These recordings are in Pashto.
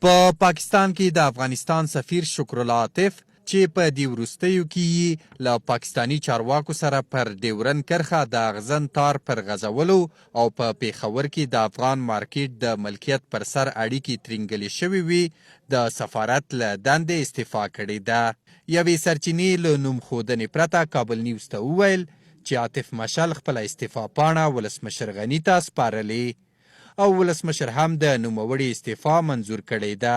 په پاکستان کې د افغانستان سفیر شکرالله عاطف چې په دې وروستیو کې یې له پاکستاني چارواکو سره پر ډیورند کرښه د اغزن تار پر غځولو او په پیښور کې د افغان مارکیټ د ملکیت پر سر اړیکې ترینګلې شوې وي د سفارت له دندې استعفا کړې ده. یوې سرچینې له نوم ښودنې پرته کابل نیوز ته وویل چې عاطف مشل خپله استعفا پاڼه ولسمشر غني ته سپارلې او ولسمشر هم د نوموړي استعفا منظور کړې ده.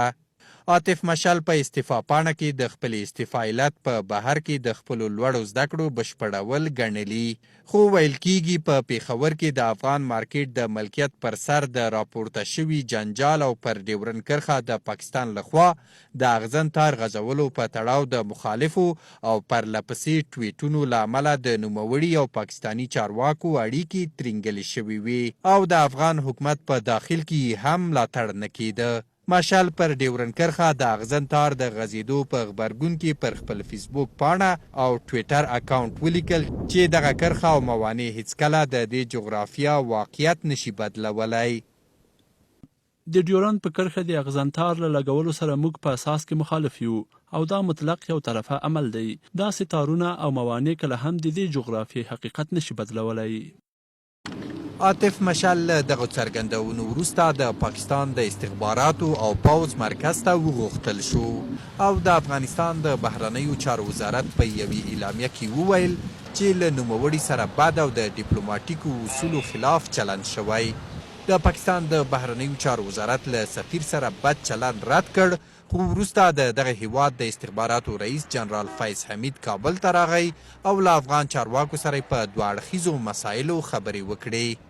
عاطف مشل په استعفا پاڼه کې د خپل استعفا علت په بهر کې د خپلو لوړو زده کړو بشپړول ګڼلي، خو ویل کیږي په پیښور کې د افغان مارکیټ د ملکیت پر سر د راپورته شوي جنجال او پر ډیورند کرښه د پاکستان لخوا د اغزن تار غځولو په تړاو د مخالفو او پرلپسې ټویټونو له امله د نوموړي او پاکستاني چارواکو اړیکې ترینګلې شوې وي او د افغان حکومت په داخل کې هم ملاتړ نه کېده. مشل پر ډیورند کرښه د اغزن تار د غځېدو په غبرګون کې پر خپل فیسبوک پاڼه او ټویټر اکاونټ ولیکل چې دغه کرښه او موانع هیڅکله د دې جغرافیه واقعیت نشي بدلولی. د ډیورند په کرښه د اغزن تار له لګولو سره موږ په اساس کې مخالف یو او دا مطلق یو طرفه عمل دی. داسې تارونه او موانع کله هم د دې جغرافیې حقیقت نشي بدلولی. عاطف مشل له دغه څرګندونو وروسته د پاکستان د استخباراتو او پوځ مرکز ته وغوښتل شو او د افغانستان د بهرنیو چارو وزارت په یوې اعلامیه کې وویل چې له نوموړي سره بد او د ډیپلوماټیکو اصولو خلاف چلند شوی. د پاکستان د بهرنیو چارو وزارت له سفیر سره بد چلند رد کړ، خو وروسته د دغه هیواد د استخباراتو رئیس جنرال فیض حمید کابل ته راغی او له افغان چارواکو سره په دوه اړخیزو مسایلو خبرې وکړې.